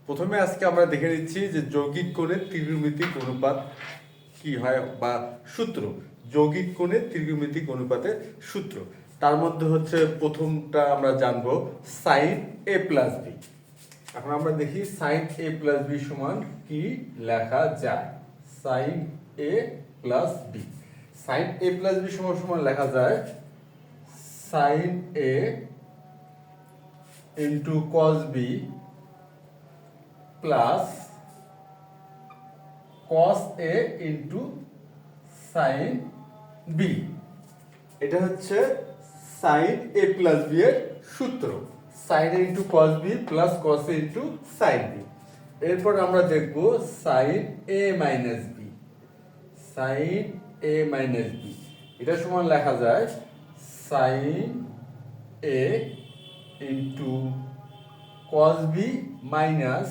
প্রথমে আজকে আমরা দেখে নিচ্ছি যে যৌগিক কোণের ত্রিগুণমিতিক অনুপাত কি হয় বা সূত্র। যৌগিক কোণের ত্রিগুণমিতিক অনুপাতের সূত্র, তার মধ্যে হচ্ছে প্রথমটা আমরা জানবো সাইন এ প্লাস বি। এখন আমরা দেখি সাইন এ প্লাস বি সমান কি লেখা যায়। Sine A plus B, sine A plus B সমান সমান লেখা যায় sine A into cos B plus cos a into sine B. এটা হচ্ছে সাইন এ প্লাস বি এর সূত্র, sine A into cos B plus cos A into sine B. এরপর আমরা দেখব sine A minus B, sine A minus B এটা সমান লেখা যায় sine A into cos B minus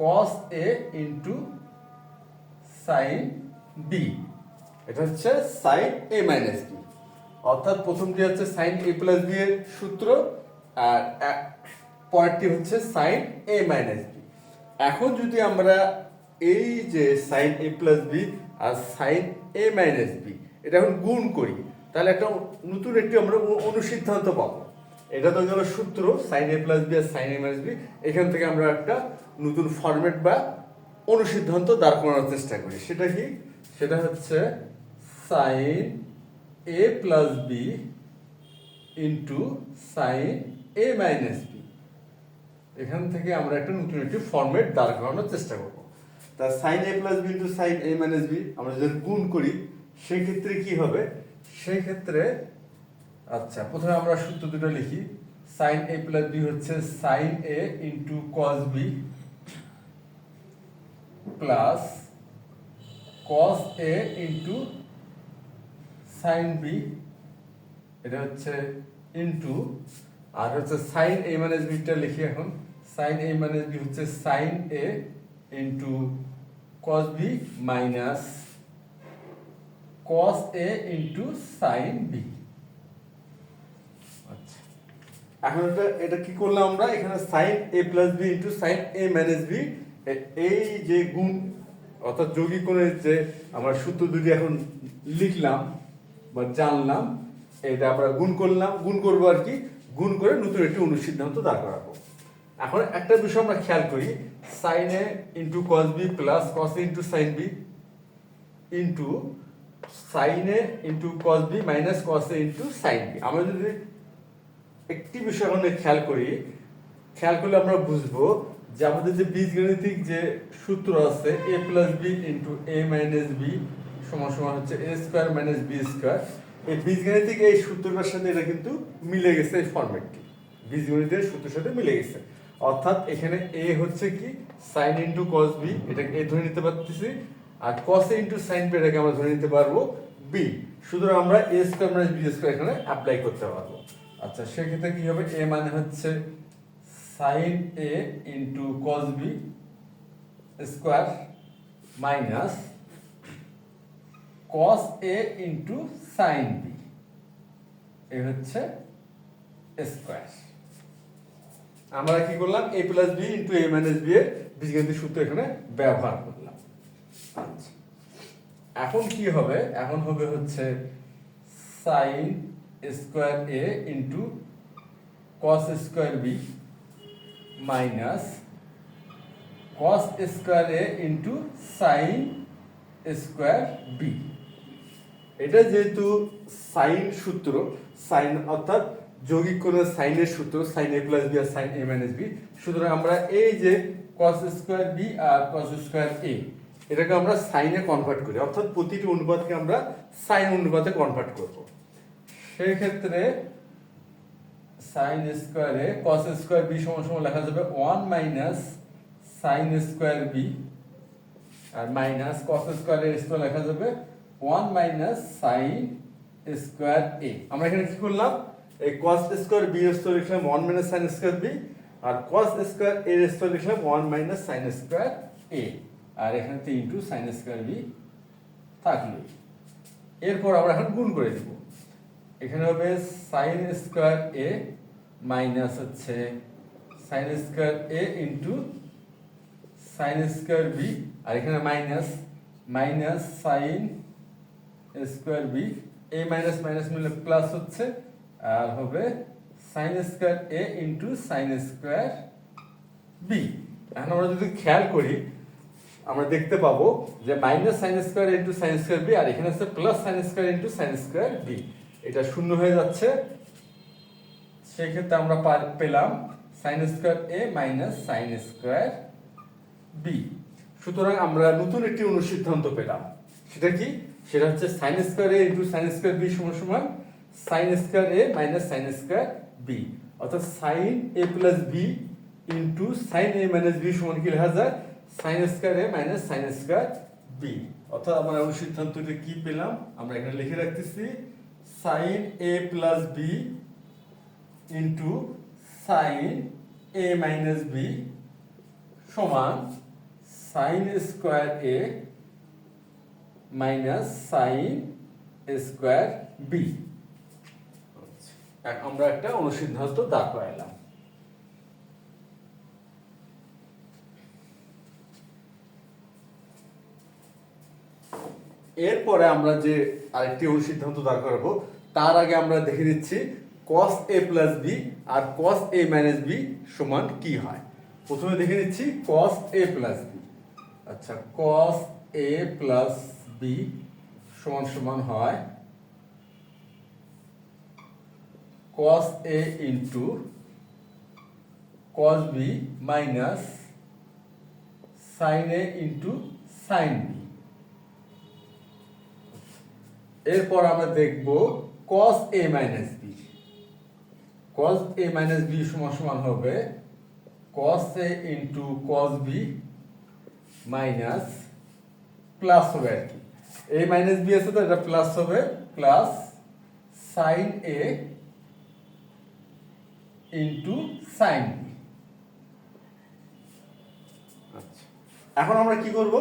cos a into sine B. এটা হচ্ছে সাইন এ মাইনাস বি, অর্থাৎ প্রথমটি হচ্ছে সাইন এ প্লাস বি এর সূত্র আর পরেরটি হচ্ছে সাইন এ মাইনাস বি। এখন যদি আমরা এই যে sign A plus B R sign A minus B এটা এখন গুণ করি, তাহলে একটা নতুন একটি আমরা অনুসিদ্ধান্ত পাবো। এটা তো গেল সূত্র sine A plus B R sign A minus B. এখান থেকে আমরা একটা নতুন ফরম্যাট বা অনুসিদ্ধান্ত দাঁড় করানোর চেষ্টা করি। সেটা কি? সেটা হচ্ছে sine A plus B into sine A minus B. এখান থেকে আমরা একটা নতুন একটি ফরম্যাট দাঁড় করানোর চেষ্টা করব। তা sign A plus B into sine A minus B আমরা যদি গুণ করি সেই ক্ষেত্রে কি হবে? সেই ক্ষেত্রে আচ্ছা, প্রথমে আমরা সূত্র দুটো লিখি। সাইন এ প্লাস বি হচ্ছে sine A into cos B plus cos A into sine B, এটা হচ্ছে ইন্টু, আর হচ্ছে সাইন এ মাইনাস বিটা লিখি এখন। সাইন এ মাইনাস বি হচ্ছে sine A into cos B minus cos A into sine B. এখন এটা কি করলাম আমরা? এখানে sine A plus B into sine A minus B, এই যে গুণ অর্থাৎ যৌগিক কোণের যে আমরা সূত্র দুটি এখন লিখলাম বা জানলাম, এটা আমরা গুণ করলাম, গুণ করবো আর কি, গুণ করে নতুন একটি অনুসিদ্ধান্ত দাঁড় করাবো। এখন একটা বিষয় আমরা খেয়াল করি, sine A into cos B plus cos A into sine B into sine A into cos B minus cos A into sine B. আমরা যদি একটি বিষয় আমরা খেয়াল করি, খেয়াল করলে আমরা বুঝবো যে আমাদের যে বীজগাণিতিক যে সূত্র আছে এ plus B into A minus B সমান সমান হচ্ছে এ স্কোয়ার মাইনাস বি স্কোয়ার। এই বীজগাণিতিক এই সূত্রটার সাথে এটা কিন্তু মিলে গেছে, এই ফরম্যাটটি বীজগণিতের সূত্রের সাথে মিলে গেছে। অর্থাৎ এখানে এ হচ্ছে কি সাইন ইন্টু কস বি, এটাকে এ ধরে নিতে পারতেছি, আর cos A into sine B এটাকে আমরা ধরে নিতে পারবো বি। সুতরাং আমরা A square minus B square এখানে অ্যাপ্লাই করতে পারবো। আচ্ছা, সেক্ষেত্রে কি হবে? এ মানে হচ্ছে sine A into cos B square minus cos A into sine B, A হচ্ছে স্কোয়ার। আমরা কি করলাম? A plus B into A minus B এর বীজগাণিতিক সূত্র এখানে ব্যবহার করলাম। আচ্ছা, এখন কি হবে? এখন হবে হচ্ছে sine square A into cos square B minus cos square A into sine square B. এটা যেহেতু সাইন সূত্র, সাইন অর্থাৎ যৌগিক কোণের সাইনের সূত্র sine A plus B R sign A minus B, সুতরাং আমরা এই যে কস স্কোয়ার বি আর কস স্কোয়ার এ এটাকে আমরা সাইনে কনভার্ট করি, অর্থাৎ প্রতিটি অনুপাতকে আমরা সাইন অনুপাতে কনভার্ট করব। সেই ক্ষেত্রে সাইন স্কোয়ারে কস স্কোয়ার বি সমান সমান লেখা যাবে 1 মাইনাস সাইন স্কোয়ার বি আর মাইনাস কস স্কোয়ার এর স্কোয়ার লেখা যাবে 1 মাইনাস সাইন স্কোয়ার এ। আমরা এখানে কি করলাম? এই কস স্কোয়ার বি এর স্কোয়ার লিখলাম 1 মাইনাস সাইন স্কোয়ার বি, আর কস স্কোয়ার এ এর স্কোয়ার লিখলাম 1 মাইনাস সাইন স্কোয়ার এ, আর এখানে তো ইনটু সাইন স্কোয়ার বি থাকলো। এরপর আমরা এখন গুণ করে দেব। এখানে হবে সাইন স্কোয়ার এ মাইনাস হচ্ছে sine square A into sine square B, আর এখানে minus minus sine square B, A minus minus মিলে প্লাস হচ্ছে, আর হবে sine square A into sine square B. এখন আমরা যদি খেয়াল করি আমরা দেখতে পাবো যে minus sine square into sine square B, আর এখানে আছে plus sine square into sine square B, এটা শূন্য হয়ে যাচ্ছে। সেক্ষেত্রে আমরা পেলাম সাইন স্কয়ার এ মাইনাস সাইন স্কয়ার বি। সুতরাং আমরা নতুন একটি অনুসিদ্ধান্ত পেলাম। সেটা কি? সেটা হচ্ছে sine square A into sine square B সমান সমান সাইন স্কয়ার এ মাইনাস সাইন স্কয়ার বি, অর্থাৎ sign A plus B into sine A minus B সমান কি লেখা যায়? সাইন স্কয়ার এ মাইনাস সাইন স্কয়ার বি। অর্থাৎ আমরা অনুসিদ্ধান্তটা কি পেলাম আমরা এখানে লিখে রাখতেছি, sign A plus B into sine A minus B সমান সাইন স্কয়ার এ মাইনাস সাইন স্কয়ার বি। আমরা একটা অনুসিদ্ধান্ত দাঁড় করাইলাম। এরপরে আমরা যে আরেকটি অনুসিদ্ধান্ত দাঁড় করাবো তার আগে আমরা দেখে নিচ্ছি cos a প্লাস বি আর cos a মাইনাস বি সমান কি হয়। প্রথমে দেখে নিচ্ছি cos a প্লাস বি। আচ্ছা, cos a প্লাস বি সমান সমান হয় cos a into cos b minus sin a into sin b। এরপর আমরা দেখব cos a minus B. cos a minus B সমান সমান হবে cos a into cos b minus plus হবে আর কি, a মাইনাস বি আছে তো এটা প্লাস হবে, plus sin a into sin b। আচ্ছা, এখন আমরা কি করব?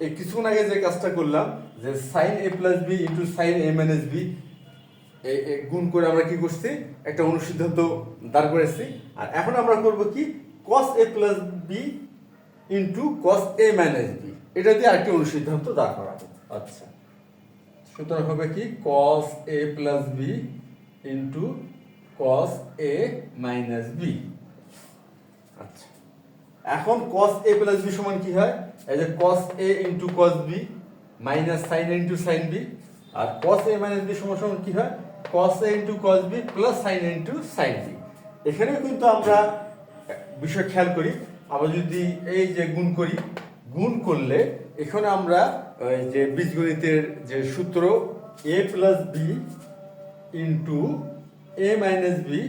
এই কিছুক্ষণ আগে যে কাজটা করলাম যে sin a plus B into sin a minus B গুণ করে আমরা কি করছি? একটা অনুসিদ্ধান্ত দাঁড় করেছি। আর এখন আমরা করব কি? cos a plus B into cos a minus B, এটা দিয়ে আরেকটি অনুসিদ্ধান্ত দাঁড় করাবো। আচ্ছা, সুতরাং হবে কি? cos a plus B into cos a minus B. আচ্ছা, এখন cos a প্লাস বি সমান কি হয়? এই যে cos a into cos b minus sin a into sin b, আর cos a মাইনাস b সমান সমান কি হয়? cos a into cos b plus sin a into sin b। এখানেও কিন্তু আমরা বিষয় খেয়াল করি, আমরা যদি এই যে গুণ করি, গুণ করলে এখানে আমরা ওই যে বীজগণিতের যে সূত্র a plus B into a minus B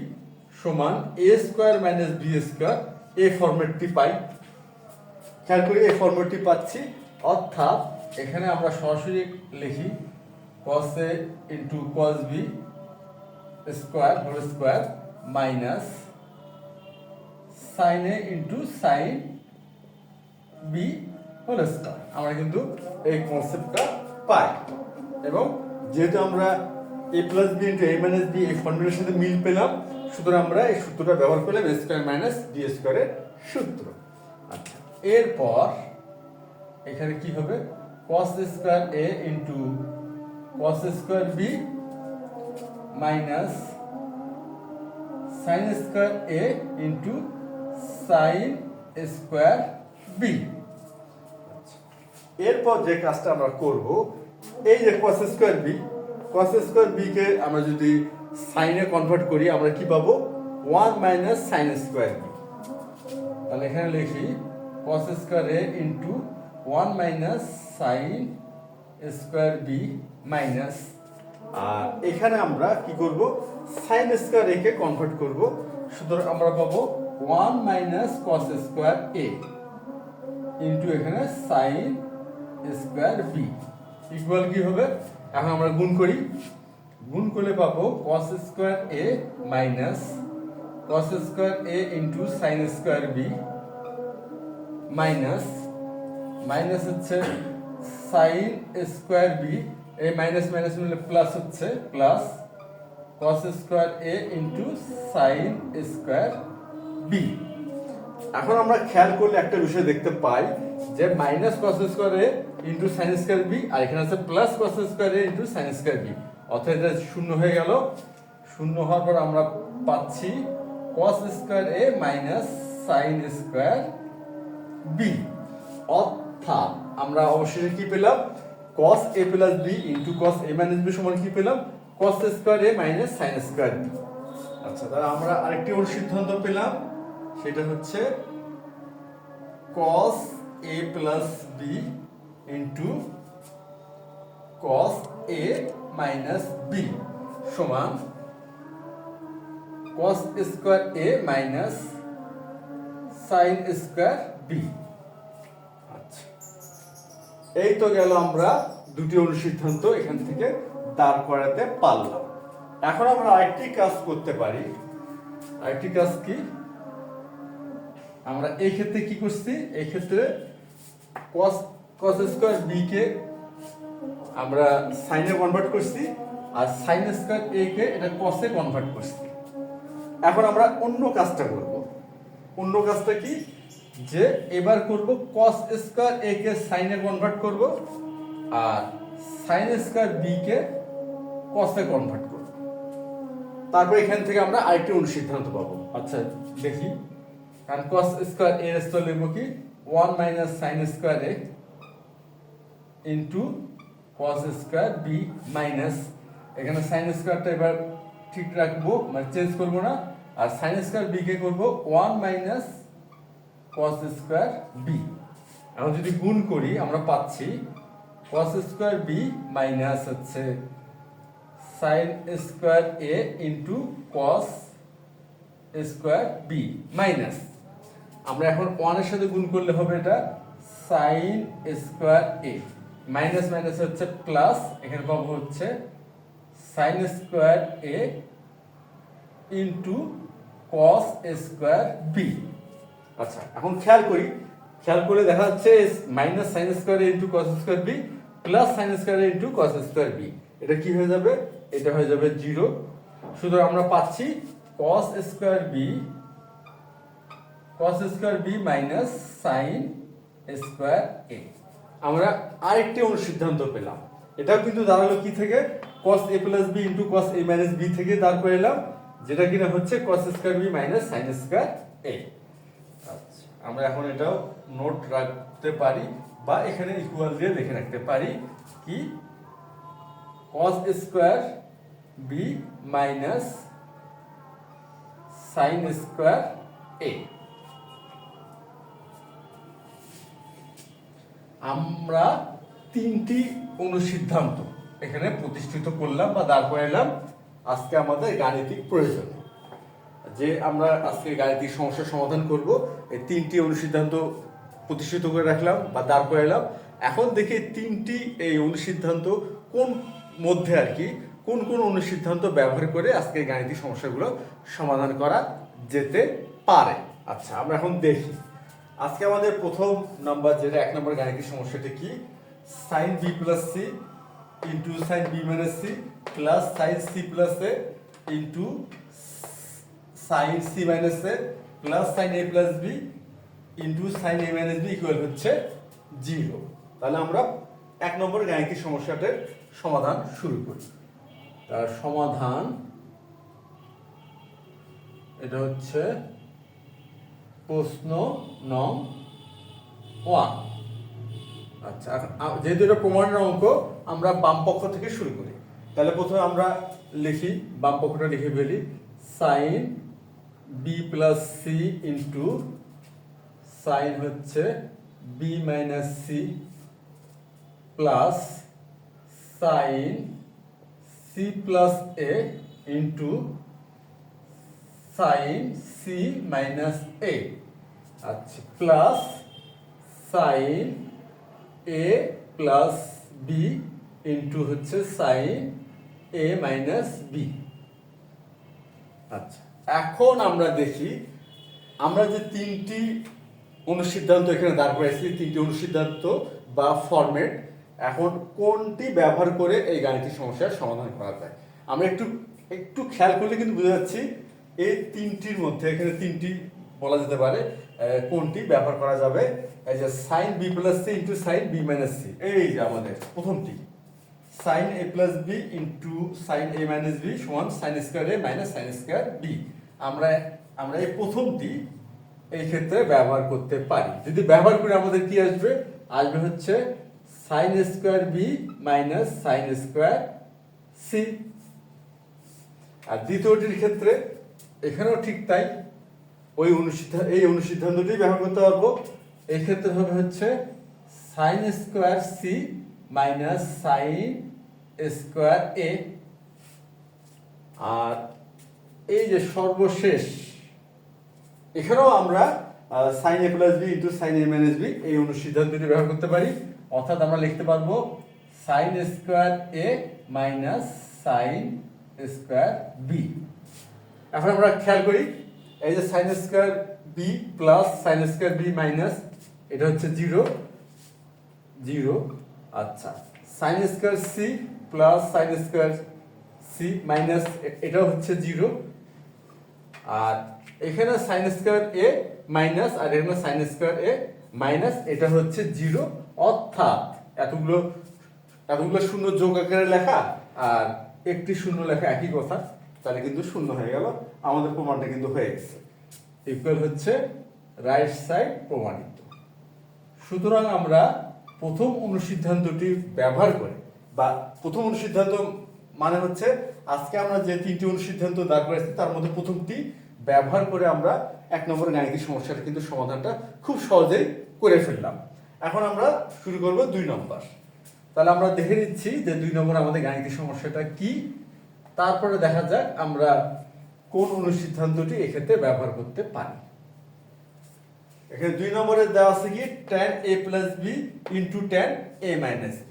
সমান a square minus B square, এই ফরম্যাটটি পাই। খেয়াল করি এই ফরম্যাটটি পাচ্ছি, অর্থাৎ এখানে আমরা সরাসরি লিখি cos a into cos b square whole square minus sin a into sin b whole square. আমরা কিন্তু এই কনসেপ্টটা পাই, এবং যেহেতু আমরা a plus B into a minus B এই ফর্মুলার সাথে মিল পেলাম, সুতরাং আমরা এই সূত্রটা ব্যবহার করলাম a স্কোয়ার মাইনাস বি স্কোয়ারের সূত্র। আচ্ছা, এরপর এখানে কি হবে? cos square a into cos square B minus sin square a into sin square B. এরপর যে কাজটা আমরা করব, এই যে cos স্কোয়ার বি কে আমরা যদি সাইনে কনভার্ট করি আমরা কি পাবো? 1 মাইনাস sin স্কোয়ার বি। তাহলে এখানে লিখি cos square a into 1 minus sin square B minus, আর এখানে আমরা কি করব? sin স্কোয়ার a কে কনভার্ট করব, সুতরাং আমরা পাবো 1 minus cos square a into এখানে sin স্কোয়ার বি ইকুয়াল কি হবে? এখন আমরা গুণ করি, গুণ করলে পাবো cos square a minus cos square a into sin square B minus minus হচ্ছে sin স্কোয়ার বি, এই মাইনাস মাইনাস মিলে প্লাস হচ্ছে, plus cos square a into sin square B. এখন আমরা খেয়াল করলে একটা বিষয় দেখতে পাই যে minus cos square A into sine square B, আর এখানে আছে plus cos square A into sine square B, অর্থাৎ এটা শূন্য হয়ে গেল। শূন্য হওয়ার পর আমরা পাচ্ছি কস স্কয়ার এ মাইনাস সাইন স্কয়ার বি, অর্থাৎ আমরা অবশ্যই কি পেলাম, cos a plus b into cos a minus b সমান কি পেলাম, cos square a minus sin square b। আচ্ছা, তাহলে আমরা আরেকটি অনুসিদ্ধান্ত পেলাম, সেটা হচ্ছে cos a plus b into cos a minus b সমান cos square a minus sin square b। এই তো গেল আমরা দুটি অনুসিদ্ধান্ত এখান থেকে দাঁড় করাতে পারলাম। এখন আমরা আরেকটি কাজ করতে পারি। আরেকটি কাজ কি, আমরা এই ক্ষেত্রে কি করছি, এই ক্ষেত্রে cos স্কয়ার b কে আমরা সাইনে কনভার্ট করছি, আর sin স্কয়ার a কে এটা cos এ কনভার্ট করছি। এখন আমরা অন্য কাজটা করব। অন্য কাজটা কি, যে এবার করব cos square a K sin A convert করব, আর sin স্কয়ার b কে cos এ কনভার্ট করব। তারপর এখান থেকে আমরা আরেকটি অনুসিদ্ধান্ত পাবো। আচ্ছা দেখি, কারণ cos স্কয়ার a এর স্থলে লিখব কি 1 minus sin square a into cos square b minus, এখানে sin স্কয়ারটা এবার ঠিক রাখবো, মানে চেঞ্জ করব না, আর sin স্কয়ার b কে করব 1 মাইনাস cos স্কয়ার b। এখন যদি গুণ করি আমরা পাচ্ছি cos স্কয়ার b মাইনাস হচ্ছে sin square a into cos square b minus, আমরা এখন 1 এর সাথে গুণ করলে হবে এটা sin square a, minus minus হচ্ছে প্লাস, এখানে পাবো হচ্ছে sin square a into cos square b। আচ্ছা, এখন খেয়াল করি, খেয়াল করে দেখা যাচ্ছে minus sine square into cos square b plus sine square into cos square b, এটা কি হয়ে যাবে, এটা হয়ে যাবে 0। সুতরাং আমরা পাচ্ছি cos square b minus sine square a। আমরা আরেকটি অনুসিদ্ধান্ত পেলাম, এটাও কিন্তু দাঁড়ালো কি থেকে, cos a plus b into cos a minus b থেকে দাঁড় করে এলাম, যেটা কিনা হচ্ছে cos square b minus sine square a। আমরা এখন এটাও নোট রাখতে পারি বা এখানে ইকুয়াল দিয়ে লিখে রাখতে পারি কি cos square b minus sin square a। আমরা তিনটি অনুসিদ্ধান্ত এখানে প্রতিষ্ঠিত করলাম বা দাঁড় করালাম আজকে আমাদের গাণিতিক প্রয়োজন, যে আমরা আজকে গাণিতিক সমস্যার সমাধান করব। এই তিনটি অনুসিদ্ধান্ত প্রতিষ্ঠিত করে রাখলাম বা দাঁড় করালাম। এখন দেখি তিনটি এই অনুসিদ্ধান্ত কোন মধ্যে আর কি কোন কোন অনুসিদ্ধান্ত ব্যবহার করে আজকে গাণিতিক সমস্যাগুলো সমাধান করা যেতে পারে। আচ্ছা, আমরা এখন দেখি আজকে আমাদের প্রথম নাম্বার, যেটা 1 নম্বর গাণিতিক সমস্যাটি কি, sin b plus c into sin b minus c plus sin c plus a into sin c minus a plus sin a plus b into sin a minus b equal হচ্ছে 0। তাহলে আমরা 1 নম্বর গাণিতিক সমস্যাটার সমাধান শুরু করি। তার সমাধান এটা হচ্ছে প্রশ্ন নং 1। আচ্ছা, যেহেতু এটা প্রমাণের অঙ্ক, আমরা বাম পক্ষ থেকে শুরু করি। তাহলে প্রথমে আমরা লিখি, বাম পক্ষটা লিখে ফেলি, sin b plus c into sign হচ্ছে b minus c plus sign c plus a into sign c minus a। আচ্ছা, plus sign a plus b into হচ্ছে সাইন a মাইনাস b। আচ্ছা, এখন আমরা দেখি আমরা যে তিনটি অনুসিদ্ধান্ত এখানে দাঁড় করাইছি, তিনটি অনুসিদ্ধান্ত বা ফরম্যাট, এখন কোনটি ব্যবহার করে এই গাণিতিক সমস্যার সমাধান করা যায়। আমরা একটু খেয়াল করলে কিন্তু বুঝতে যাচ্ছি এই তিনটির মধ্যে, এখানে তিনটি বলা যেতে পারে, কোনটি ব্যবহার করা যাবে? এই যে sine B plus C into sine B minus C, এই যে আমাদের প্রথমটি sine A plus B into sine A minus B সমান sine square A minus sine square B. আমরা আমরা এই প্রথমটি এই ক্ষেত্রে ব্যবহার করতে পারি। যদি ব্যবহার করি আমাদের কি আসবে? আসবে হচ্ছে sine square B minus sine square C. আর দ্বিতীয়টির ক্ষেত্রে এখানেও ঠিক তাই, এই অনুসিদ্ধান্তটি ব্যবহার করতে পারবো। এই ক্ষেত্রে হবে হচ্ছে sine square C minus sine square A. আর এই যে সর্বশেষ এখানেও আমরা sine A plus B into sine A minus B এই অনুসিদ্ধান্তটি ব্যবহার করতে পারি। অর্থাৎ আমরা লিখতে পারবো sine square A minus sine square B. এখন আমরা খেয়াল করি, এই যে sine square B plus sine square B minus, এটা হচ্ছে 0 0। আচ্ছা, sine square C plus sine square C minus, এটাও হচ্ছে 0। আর এখানে সাইন স্কোয়ার এ মাইনাস, আর এখানে সাইন স্কোয়ার এ মাইনাস, এটা হচ্ছে 0। অর্থাৎ এতগুলো শূন্য যোগ আকারে লেখা আর একটি শূন্য লেখা একই কথা, তাহলে কিন্তু শূন্য হয়ে গেল, আমাদের প্রমাণটা কিন্তু হয়ে গেছে। ইকুয়াল হচ্ছে রাইট সাইড প্রমাণিত। সুতরাং আমরা প্রথম অনুসিদ্ধান্তটি ব্যবহার করে, বা প্রথম অনুসিদ্ধান্ত মানে হচ্ছে আজকে আমরা যে 3টি অনুসিদ্ধান্ত দাঁড় করেছি তার মধ্যে প্রথমটি ব্যবহার করে আমরা 1 নম্বরের গাণিতিক সমস্যাটা কিন্তু সমাধানটা খুব সহজেই করে ফেললাম। এখন আমরা শুরু করব 2 নম্বর। তাহলে আমরা দেখে নিচ্ছি যে 2 নম্বর আমাদের গাণিতিক সমস্যাটা কি, তারপরে দেখা যাক আমরা কোন অনুসিদ্ধান্তটি এক্ষেত্রে ব্যবহার করতে পারি। এখানে 2 নম্বরে দেওয়া আছে কি tan a plus b into tan a minus b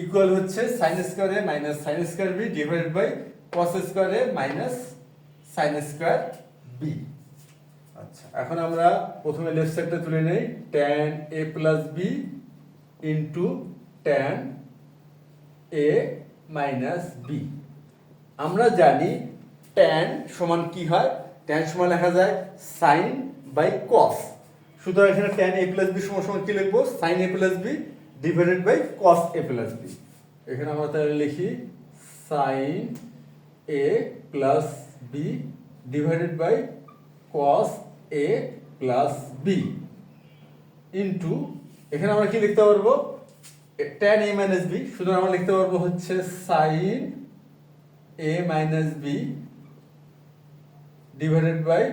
equal হচ্ছে sine square A minus sine square B divided by cos square A minus sine square B. আচ্ছা, এখন আমরা প্রথমে লেফট সাইডটা তুলে নেই, tan a plus b into tan a minus b। আমরা জানি tan সমান কি হয়? tan সমান লেখা যায় sin বাই cos। সুতরাং এখানে tan a প্লাস b সমান কি লিখবো? sin a plus b divided by cos a plus b। এখানে আমরা তাহলে লিখি sin a plus b divided by cos a plus b into, এখানে আমরা কি লিখতে পারবো? tan a মাইনাস b, সুতরাং আমরা লিখতে পারবো হচ্ছে sin a minus b divided by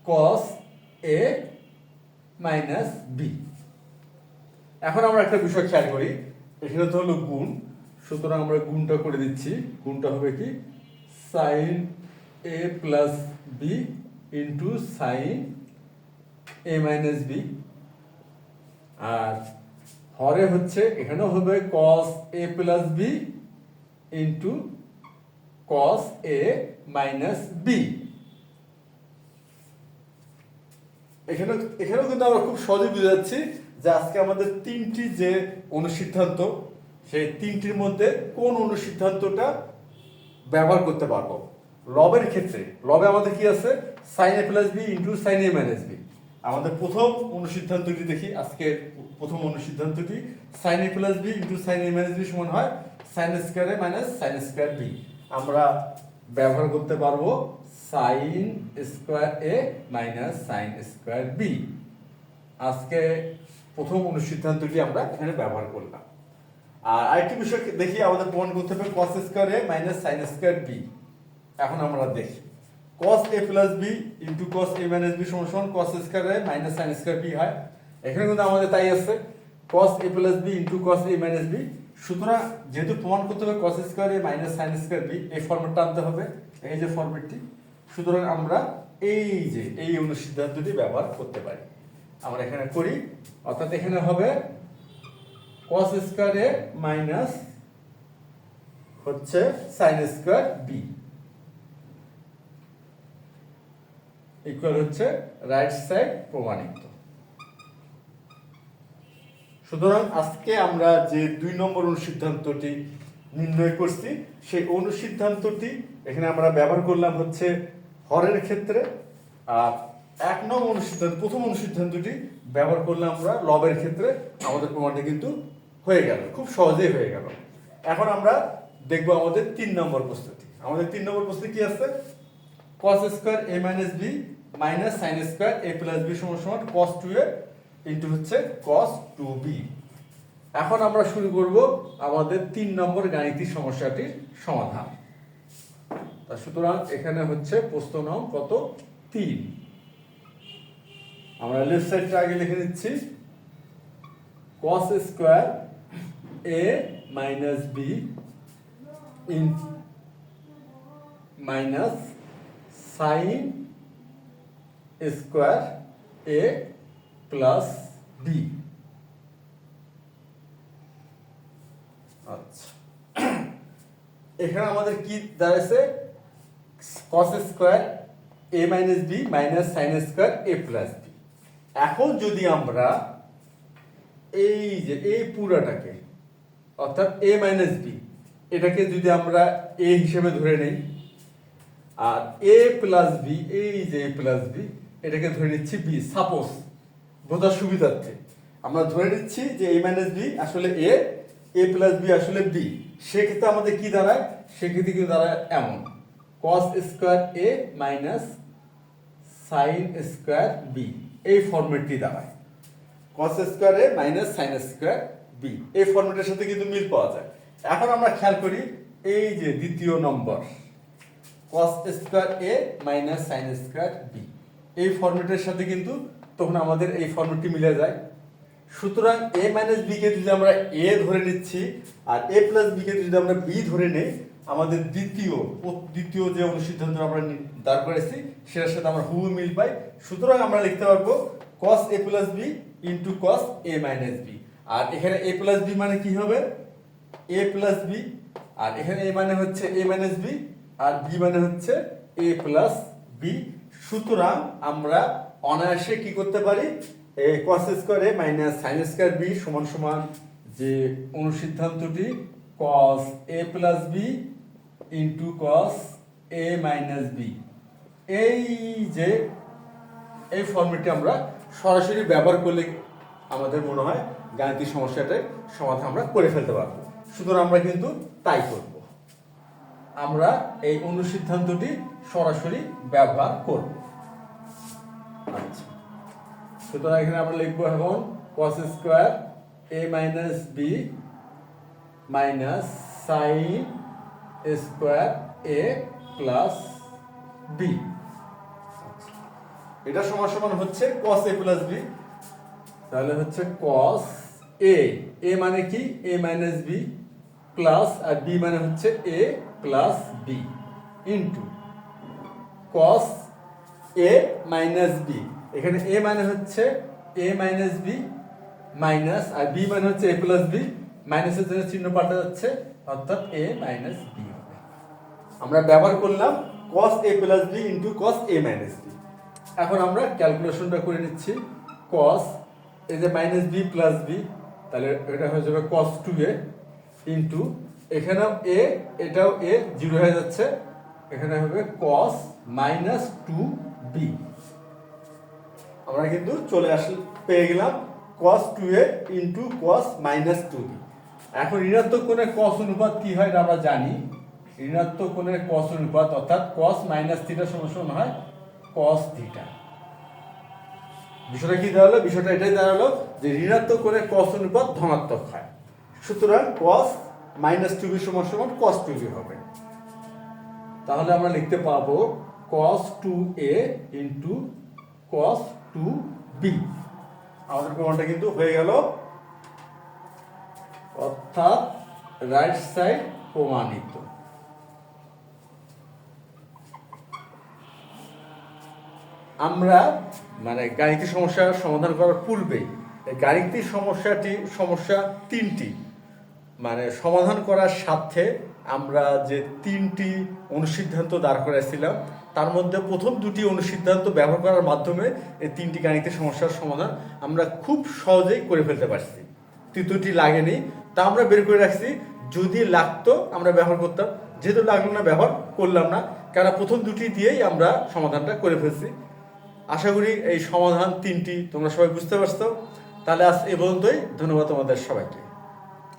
cos a minus b। এখন আমরা একটা বিষয় খেয়াল করি, এখানে তো হলো গুণ, সুতরাং আমরা গুণটা করে দিচ্ছি। গুণটা হবে কি sin a plus b into sin a minus b। আর হরে হচ্ছে এখানেও হবে cos a plus b into cos a minus b। এখানেও কিন্তু আমরা খুব সহজে বুঝে যাচ্ছি যে আজকে আমাদের 3টি যে অনুসিদ্ধান্ত, সেই 3টির মধ্যে কোন অনুসিদ্ধান্তটা ব্যবহার করতে পারবো। লবের ক্ষেত্রে লবে আমাদের কি আছে? sin a plus b into sin a minus b। আমাদের প্রথম অনুসিদ্ধান্তটি দেখি, আজকে প্রথম অনুসিদ্ধান্তটি sin a plus b into sin a minus b সমান হয় sin square a minus sin square b। আমরা ব্যবহার করতে পারবো sin square a minus sin square b। আজকে প্রথম অনুসিদ্ধান্তটি আমরা এখানে ব্যবহার করলাম। আর আরেকটি বিষয় দেখি, আমাদের প্রমাণ করতে হবে cos square a minus sin square b। এখন আমরা দেখি cos a plus b into cos a minus b সমান cos square a minus sin square b হয়। এখানে কিন্তু আমাদের তাই আছে cos a plus b into cos a minus b। সুতরাং যেহেতু প্রমাণ করতে হবে cos square a minus sin square b, এই ফর্মেটটা আনতে হবে, এই যে ফর্মেটটি। সুতরাং আমরা এই অনুসিদ্ধান্তটি ব্যবহার করতে পারি। আমরা এখানে করি, অর্থাৎ এখানে হবে cos স্কয়ার a মাইনাস হচ্ছে sin স্কয়ার b ইকুয়াল হচ্ছে রাইট সাইড প্রমাণিত। সুতরাং আজকে আমরা যে 2 নম্বর অনুসিদ্ধান্তটি নির্ণয় করছি, সেই অনুসিদ্ধান্তটি এখানে আমরা ব্যবহার করলাম হচ্ছে হরের ক্ষেত্রে, আর এক নং অনুসিদ্ধান্ত, প্রথম অনুসিদ্ধান্তটি ব্যবহার করলে আমরা লবের ক্ষেত্রে আমাদের প্রমাণটা কিন্তু হয়ে গেল, খুব সহজেই হয়ে গেল। এখন আমরা দেখবো আমাদের 3 নম্বর প্রশ্নটি। আমাদের 3 নম্বর প্রশ্নে কি আছে? cos square a minus b minus sin square a plus b সমান সমান cos 2a ইনটু হচ্ছে cos 2b। এখন আমরা শুরু করব আমাদের 3 নম্বর গাণিতিক সমস্যাটির সমাধান। তা সুতরাং এখানে হচ্ছে প্রশ্ন নং কত? 3। আমরা লেফট সাইডটা আগে লিখে নিচ্ছি, cos square a minus b in minus sin square a plus b। আচ্ছা, এখানে আমাদের কি দাঁড়াচ্ছে? cos square a minus b minus sin square a plus b। এখন যদি আমরা এই যে এই পুরাটাকে অর্থাৎ a মাইনাস b এটাকে যদি আমরা a হিসেবে ধরে নেই, আর a প্লাস b, এই যে a প্লাস b এটাকে ধরে নিচ্ছি b, সাপোজ বোঝার সুবিধার্থে আমরা ধরে নিচ্ছি যে a মাইনাস b আসলে a প্লাস b আসলে b। সেক্ষেত্রে আমাদের কি দাঁড়ায়? সেক্ষেত্রে কি দাঁড়ায় এমন, cos square a minus sin square b, এই ফরম্যাটটি দাঁড়ায় cos square a minus sin square b। এই ফরম্যাটের সাথে কিন্তু মিল পাওয়া যায়। এখন আমরা খেয়াল করি এই যে দ্বিতীয় নম্বর cos square a minus sin square b, এই ফরম্যাটের সাথে কিন্তু তখন আমাদের এই ফরম্যাটটি মিলে যায়। সুতরাং a মাইনাস b কে যদি আমরা a ধরে নিচ্ছি আর a প্লাস b কে যদি আমরা b ধরে নেই, আমাদের দ্বিতীয় যে অনুসিদ্ধান্ত আমরা দাঁড় করেছি সেটার সাথে আমরা হুবহু মিল পাই। সুতরাং আমরা লিখতে পারবো cos a plus b into cos a minus b। আর এখানে a প্লাস b মানে কি হবে? a প্লাস b, আর এখানে a মানে হচ্ছে a মাইনাস b, আর b মানে হচ্ছে a প্লাস b। সুতরাং আমরা অনায়াসে কি করতে পারি? cos square a minus sin square b সমান সমান যে অনুসিদ্ধান্তটি cos a plus b into cos a minus b, এই যে এই ফর্মেটটি আমরা সরাসরি ব্যবহার করলে আমাদের মনে হয় গাণিতিক সমস্যাটার সমাধান আমরা করে ফেলতে পারবো। সুতরাং আমরা কিন্তু তাই করব, আমরা এই অনুসিদ্ধান্তটি সরাসরি ব্যবহার করব। আচ্ছা, সুতরাং এখানে আমরা লিখবো এখন cos square a minus b minus sin square a plus b, এটা সমান সমান হচ্ছে cos a প্লাস b। তাহলে হচ্ছে cos a মানে কি? a মাইনাস b প্লাস, আর b মানে হচ্ছে a plus b into cos a minus b। এখানে a মানে হচ্ছে a মাইনাস b মাইনাস, আর b মানে হচ্ছে a প্লাস b, মাইনাসের জন্য চিহ্ন পাল্টে যাচ্ছে অর্থাৎ a মাইনাস b হবে। আমরা ব্যবহার করলাম cos a plus b into cos a minus b। এখন আমরা ক্যালকুলেশনটা করে নিচ্ছি। cos এই যে মাইনাস b প্লাস b, তাহলে এটা হয়ে যাবে cos 2a ইন্টু এখানেও a, এটাও a, জিরো হয়ে যাচ্ছে, এখানে হবে cos মাইনাস 2b। আমরা কিন্তু চলে পেয়ে গেলাম cos 2a into cos minus 2b। এখন ঋণাত্মক কোণের cos অনুপাত কি হয় এটা আমরা জানি। ঋণাত্মক কোণের cos অনুপাত অর্থাৎ cos মাইনাস থিটা সমান সমান হয় cos থিটা। বিষয়টা কি দাঁড়ালো? বিষয়টা এটাই দাঁড়ালো যে ঋণাত্মক কোণের cos অনুপাত ধনাত্মক হয়। সুতরাং cos মাইনাস 2b সমান সমান cos 2b হবে। তাহলে আমরা লিখতে পাবো cos 2a into cos 2b। আমাদের প্রমাণটা কিন্তু হয়ে গেল, অর্থাৎ রাইট সাইড প্রমাণিত। আমরা মানে গাণিতিক সমস্যার সমাধান করার পূর্বেই গাণিতিক সমস্যা 3টি মানে সমাধান করার সাথে আমরা যে 3টি অনুসিদ্ধান্ত দাঁড় করেছিলাম তার মধ্যে প্রথম 2টি অনুসিদ্ধান্ত ব্যবহার করার মাধ্যমে এই 3টি গাণিতিক সমস্যার সমাধান আমরা খুব সহজেই করে ফেলতে পারছি। তৃতীয়টি লাগেনি, তা আমরা বের করে রাখছি, যদি লাগতো আমরা ব্যবহার করতাম, যেহেতু লাগলো না ব্যবহার করলাম না, কারণ প্রথম 2টি দিয়েই আমরা সমাধানটা করে ফেলছি। আশা করি এই সমাধান তিনটি তোমরা সবাই বুঝতে পারছো। তাহলে আজ এ পর্যন্তই। ধন্যবাদ তোমাদের সবাইকে।